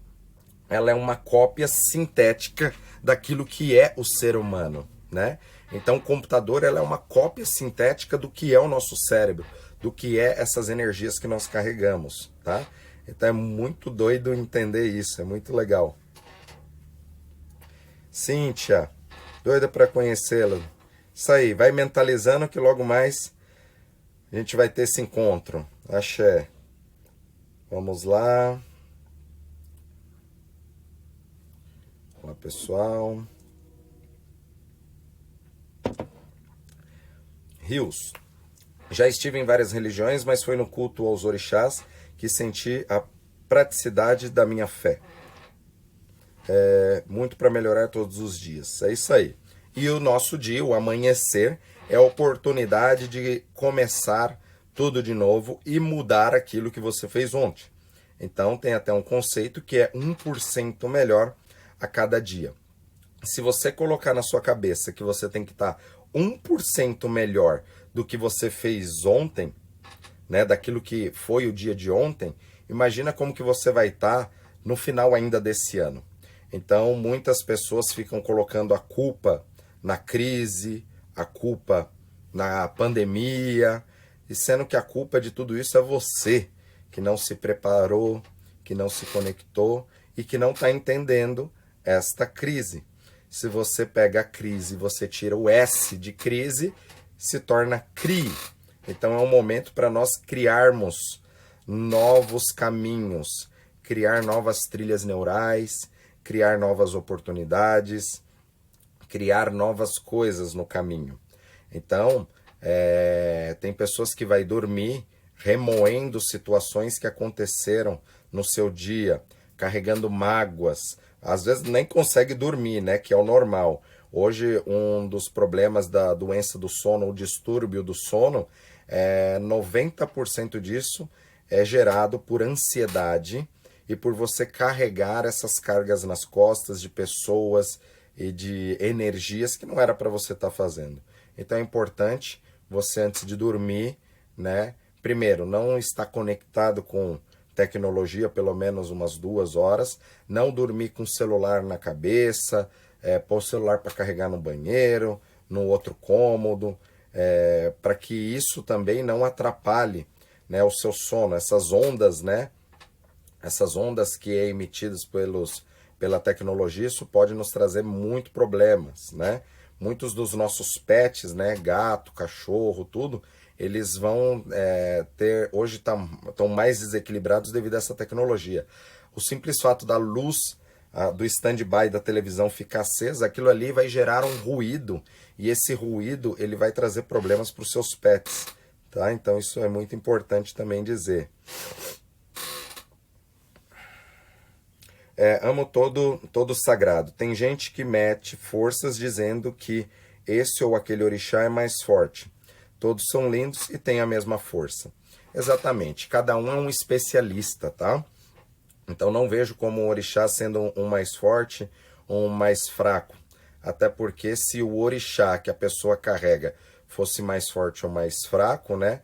A: ela é uma cópia sintética daquilo que é o ser humano, né? Então o computador ela é uma cópia sintética do que é o nosso cérebro, do que é essas energias que nós carregamos, tá? Então é muito doido entender isso, é muito legal. Cíntia, doida para conhecê-la. Isso aí, vai mentalizando que logo mais a gente vai ter esse encontro. Axé. Vamos lá. Olá, pessoal. Rios. Já estive em várias religiões, mas foi no culto aos orixás que senti a praticidade da minha fé. Muito para melhorar todos os dias. É isso aí. E o nosso dia, o amanhecer, é a oportunidade de começar tudo de novo e mudar aquilo que você fez ontem. Então tem até um conceito que é 1% melhor a cada dia. Se você colocar na sua cabeça que você tem que estar 1% melhor do que você fez ontem, né, daquilo que foi o dia de ontem, imagina como que você vai estar no final ainda desse ano. Então, muitas pessoas ficam colocando a culpa na crise, a culpa na pandemia, e sendo que a culpa de tudo isso é você, que não se preparou, que não se conectou e que não está entendendo esta crise. Se você pega a crise e você tira o S de crise, se torna CRI. Então é um momento para nós criarmos novos caminhos, criar novas trilhas neurais, criar novas oportunidades, criar novas coisas no caminho. Então, tem pessoas que vai dormir remoendo situações que aconteceram no seu dia, carregando mágoas, às vezes nem consegue dormir, né, que é o normal. Hoje, um dos problemas da doença do sono, o distúrbio do sono, 90% disso é gerado por ansiedade e por você carregar essas cargas nas costas de pessoas e de energias que não era para você estar fazendo. Então é importante você, antes de dormir, né, primeiro, não estar conectado com tecnologia pelo menos umas 2 horas, não dormir com o celular na cabeça, pôr o celular para carregar no banheiro, no outro cômodo, para que isso também não atrapalhe, né, o seu sono, essas ondas, né, essas ondas que é emitidas pela tecnologia, isso pode nos trazer muito problemas, né? Muitos dos nossos pets, né, gato, cachorro, tudo, eles vão hoje estão mais desequilibrados devido a essa tecnologia. O simples fato da luz do stand-by da televisão ficar acesa, aquilo ali vai gerar um ruído, e esse ruído ele vai trazer problemas para os seus pets, tá? Então isso é muito importante também dizer. Amo todo sagrado. Tem gente que mete forças dizendo que esse ou aquele orixá é mais forte. Todos são lindos e têm a mesma força. Exatamente. Cada um é um especialista, tá? Então não vejo como o orixá sendo um mais forte ou um mais fraco. Até porque se o orixá que a pessoa carrega fosse mais forte ou mais fraco, né?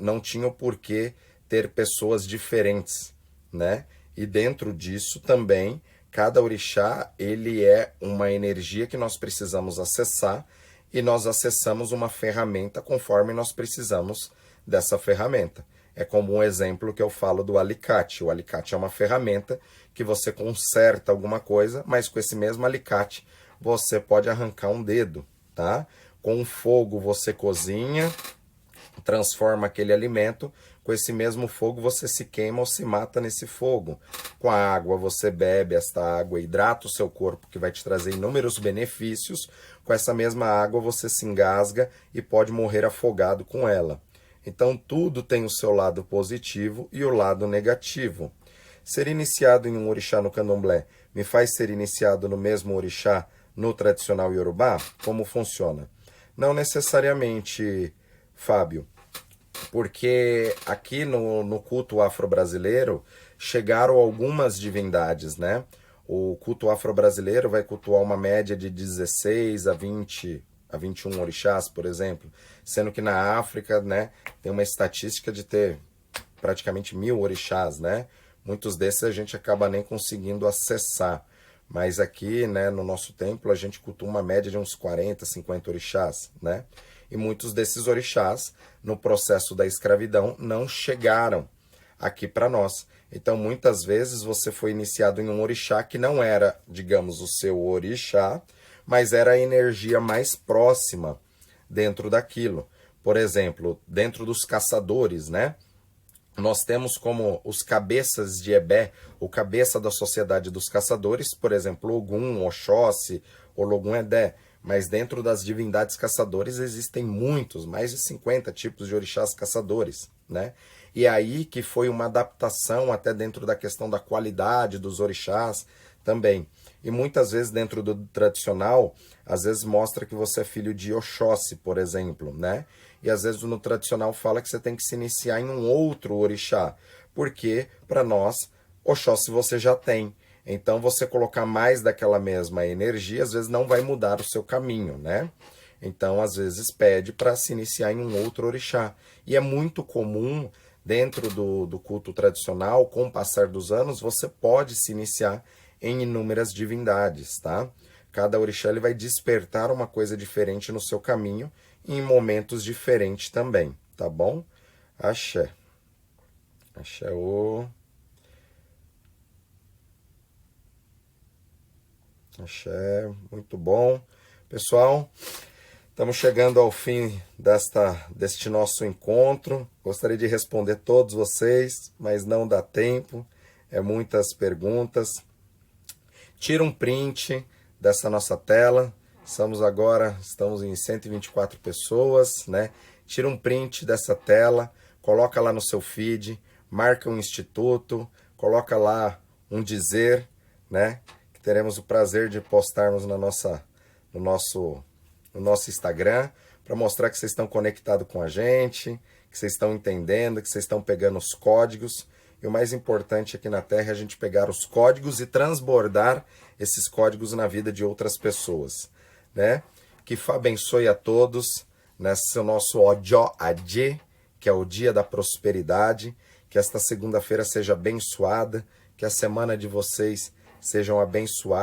A: Não tinha o porquê ter pessoas diferentes, né? E dentro disso também, cada orixá, ele é uma energia que nós precisamos acessar e nós acessamos uma ferramenta conforme nós precisamos dessa ferramenta. É como um exemplo que eu falo do alicate. O alicate é uma ferramenta que você conserta alguma coisa, mas com esse mesmo alicate você pode arrancar um dedo, tá? Com fogo você cozinha, transforma aquele alimento, com esse mesmo fogo você se queima ou se mata nesse fogo. Com a água você bebe esta água, hidrata o seu corpo, que vai te trazer inúmeros benefícios. Com essa mesma água você se engasga e pode morrer afogado com ela. Então tudo tem o seu lado positivo e o lado negativo. Ser iniciado em um orixá no candomblé me faz ser iniciado no mesmo orixá no tradicional iorubá? Como funciona? Não necessariamente, Fábio, porque aqui no culto afro-brasileiro chegaram algumas divindades, né? O culto afro-brasileiro vai cultuar uma média de 16 a 20 a 21 orixás, por exemplo, sendo que na África, né, tem uma estatística de ter praticamente 1000 orixás, né? Muitos desses a gente acaba nem conseguindo acessar, mas aqui, né, no nosso templo a gente cultua uma média de uns 40, 50 orixás, né? E muitos desses orixás, no processo da escravidão, não chegaram aqui para nós. Então, muitas vezes você foi iniciado em um orixá que não era, digamos, o seu orixá, mas era a energia mais próxima dentro daquilo. Por exemplo, dentro dos caçadores, né? Nós temos como os cabeças de Ebé, o cabeça da sociedade dos caçadores, por exemplo, Ogum, Oxóssi, Ologun Edé. Mas dentro das divindades caçadores existem muitos, mais de 50 tipos de orixás caçadores, né? E é aí que foi uma adaptação até dentro da questão da qualidade dos orixás também. E muitas vezes dentro do tradicional, às vezes mostra que você é filho de Oxóssi, por exemplo, né? E às vezes no tradicional fala que você tem que se iniciar em um outro orixá, porque para nós, Oxóssi você já tem. Então você colocar mais daquela mesma energia, às vezes não vai mudar o seu caminho, né? Então às vezes pede para se iniciar em um outro orixá. E é muito comum dentro do culto tradicional, com o passar dos anos, você pode se iniciar em inúmeras divindades, tá? Cada orixá ele vai despertar uma coisa diferente no seu caminho e em momentos diferentes também, tá bom? Axé. Axé, ô. Axé, muito bom. Pessoal, estamos chegando ao fim deste nosso encontro. Gostaria de responder todos vocês, mas não dá tempo. É muitas perguntas. Tira um print dessa nossa tela. Estamos em 124 pessoas, né? Tira um print dessa tela, coloca lá no seu feed, marca um instituto, coloca lá um dizer, né? Que teremos o prazer de postarmos no nosso Instagram, para mostrar que vocês estão conectados com a gente, que vocês estão entendendo, que vocês estão pegando os códigos. E o mais importante aqui na Terra é a gente pegar os códigos e transbordar esses códigos na vida de outras pessoas, né? Que Fá abençoe a todos nesse nosso Ọjọ́ Ajé, que é o dia da prosperidade. Que esta segunda-feira seja abençoada, que a semana de vocês sejam abençoadas.